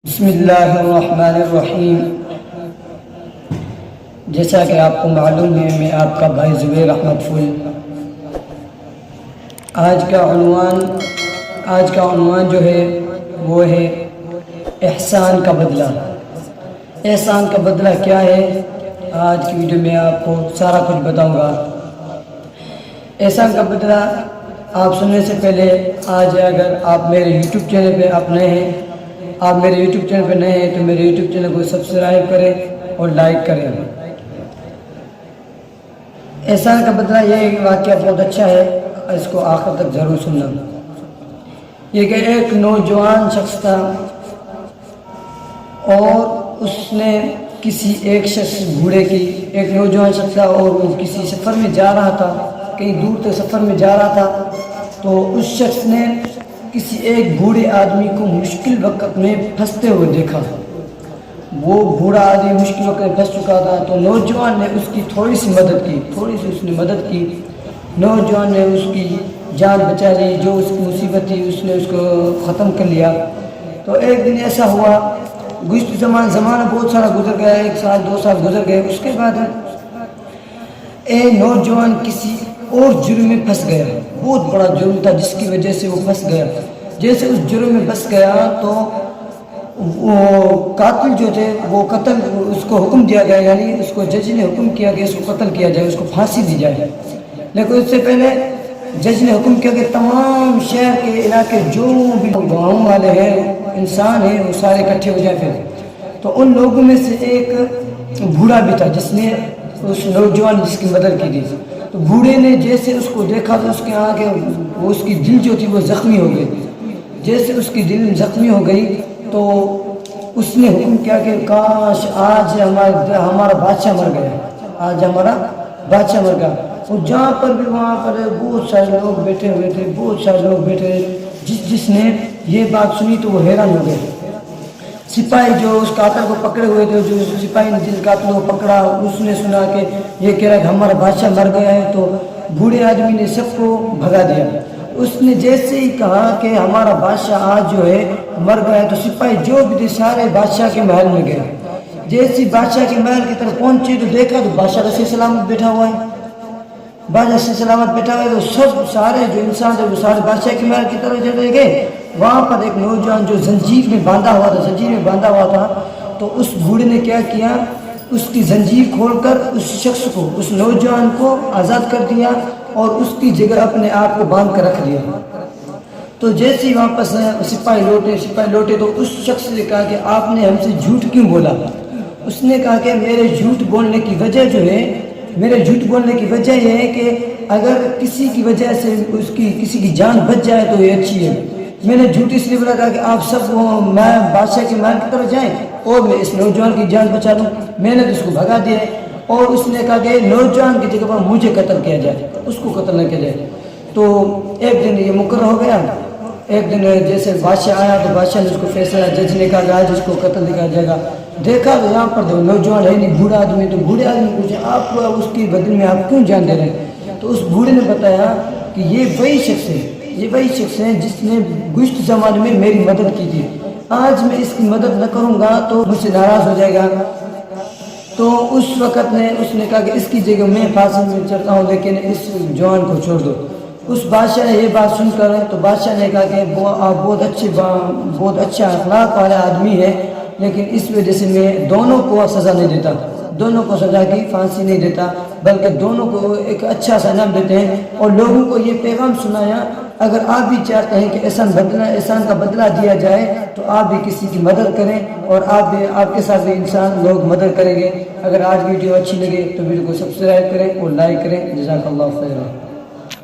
بسم اللہ الرحمن الرحیم۔ جیسا کہ آپ کو معلوم ہے، میں آپ کا بھائی زبیر احمد فل۔ آج کا عنوان جو ہے وہ ہے احسان کا بدلہ۔ احسان کا بدلہ کیا ہے؟ آج کی ویڈیو میں آپ کو سارا کچھ بتاؤں گا۔ احسان کا بدلہ آپ سننے سے پہلے آج اگر آپ میرے یوٹیوب چینل پہ آپ نئے ہیں، آپ میرے یوٹیوب چینل پہ نئے ہیں تو میرے یوٹیوب چینل کو سبسکرائب کریں اور لائک کریں۔ احسان کا بدلہ یہ واقعہ بہت اچھا ہے، اس کو آخر تک ضرور سننا۔ یہ کہ ایک نوجوان شخص تھا اور اس نے کسی ایک نوجوان شخص تھا اور وہ کسی سفر میں جا رہا تھا، کہیں دور تک سفر میں جا رہا تھا، تو اس شخص نے کسی ایک بوڑھے آدمی کو مشکل وقت میں پھنستے ہوئے دیکھا۔ وہ بوڑھا آدمی مشکل وقت میں پھنس چکا تھا، تو نوجوان نے اس کی تھوڑی سی مدد کی۔ نوجوان نے اس کی جان بچا لی، جو اس کی مصیبت تھی اس نے اس کو ختم کر لیا۔ تو ایک دن ایسا ہوا، گزشتہ زمانہ بہت سارا گزر گیا، 1 سال 2 سال گزر گئے، اس کے بعد نوجوان کسی اور جرم میں پھنس گیا۔ بہت بڑا جرم تھا جس کی وجہ سے وہ پھنس گیا۔ جیسے اس جرم میں پھنس گیا تو وہ قاتل جو تھے وہ قتل، اس کو حکم دیا گیا، یعنی اس کو جج نے حکم کیا کہ اس کو قتل کیا جائے، اس کو پھانسی دی جائے۔ لیکن اس سے پہلے جج نے حکم کیا کہ تمام شہر کے علاقے جو بھی گاؤں والے ہیں، انسان ہیں، وہ سارے اکٹھے ہو جائیں۔ پھر تو ان لوگوں میں سے ایک بوڑھا بھی تھا جس نے اس نوجوان جس کی مدد کی تھی۔ تو بوڑھے نے جیسے اس کو دیکھا تو اس کے آنکھیں، اس کی دل جو تھی وہ زخمی ہو گئی۔ جیسے اس کی دل زخمی ہو گئی تو اس نے حکم کیا کہ کاش آج ہمارا بادشاہ مر گیا، آج ہمارا بادشاہ مر گیا۔ اور جہاں پر بھی وہاں پر بہت سارے لوگ بیٹھے ہوئے تھے، جس نے یہ بات سنی تو وہ حیران ہو گئے۔ سپاہی جو اس قاتل کو پکڑے ہوئے تھے، جو سپاہی نے جس قاتل کو پکڑا، اس نے سنا کہ یہ کہہ رہا کہ ہمارا بادشاہ مر گیا ہے، تو بوڑھے آدمی نے سب کو بھگا دیا۔ اس نے جیسے ہی کہا کہ ہمارا بادشاہ آج جو ہے مر گیا ہے، تو سپاہی جو بھی تھے سارے بادشاہ کے محل میں گئے۔ جیسے بادشاہ کے محل کی طرف پہنچے تو دیکھا تو بادشاہ رسی سلامت بیٹھا ہوا ہے۔ بادشاہ سے سلامت بیٹھا ہوا ہے تو سارے جو انسان تھے وہ سارے بادشاہ کے محل کی طرف چلے گئے۔ وہاں پر ایک نوجوان جو زنجیر میں باندھا ہوا تھا، تو اس بوڑھے نے کیا کیا، اس کی زنجیر کھول کر اس نوجوان کو آزاد کر دیا اور اس کی جگہ اپنے آپ کو باندھ کر رکھ دیا۔ تو جیسے ہی واپس سپاہی لوٹے تو اس شخص نے کہا کہ آپ نے ہم سے جھوٹ کیوں بولا؟ اس نے کہا کہ میرے جھوٹ بولنے کی وجہ یہ ہے کہ اگر کسی کی وجہ سے کسی کی جان بچ جائے تو یہ اچھی ہے۔ میں نے جھوٹ اس لیے بولا تھا کہ آپ سب میں بادشاہ کے محل کی طرف جائیں اور میں اس نوجوان کی جان بچا دوں۔ میں نے تو اس کو بھگا دیا اور اس نے کہا کہ نوجوان کی جگہ پر مجھے قتل کیا جائے، اس کو قتل نہ کیا جائے۔ تو ایک دن یہ مقرر ہو گیا۔ ایک دن جیسے بادشاہ آیا تو بادشاہ نے اس کو فیصلہ، جج نے کہا کہ آج اس کو قتل کیا جائے گا۔ دیکھا تو یہاں پر نوجوان ہے نہیں، بوڑھا آدمی، تو بوڑھے آدمی پوچھے آپ اس کی بدل میں آپ کیوں جان دے رہے ہیں؟ تو اس بوڑھے نے بتایا کہ یہ وہی شخص ہے جس نے گزشتہ زمانے میں میری مدد کی تھی۔ آج میں اس کی مدد نہ کروں گا تو مجھ سے ناراض ہو جائے گا۔ تو اس وقت اس نے کہا کہ اس کی جگہ میں پھانسی میں چڑھتا ہوں، لیکن اس جوان کو چھوڑ دو۔ اس بادشاہ نے یہ بات سن کر تو بادشاہ نے کہا کہ آپ بہت اچھا اخلاق والا آدمی ہے، لیکن اس وجہ سے میں دونوں کو سزا نہیں دیتا، دونوں کو سزا کی پھانسی نہیں دیتا، بلکہ دونوں کو ایک اچھا سا انعام دیتے ہیں۔ اور لوگوں کو یہ پیغام سنایا، اگر آپ بھی چاہتے ہیں کہ احسان کا بدلہ دیا جائے تو آپ بھی کسی کی مدد کریں، اور آپ کے ساتھ بھی لوگ مدد کریں گے۔ اگر آج ویڈیو اچھی لگے تو ویڈیو کو سبسکرائب کریں اور لائک کریں۔ جزاک اللہ خیرہ۔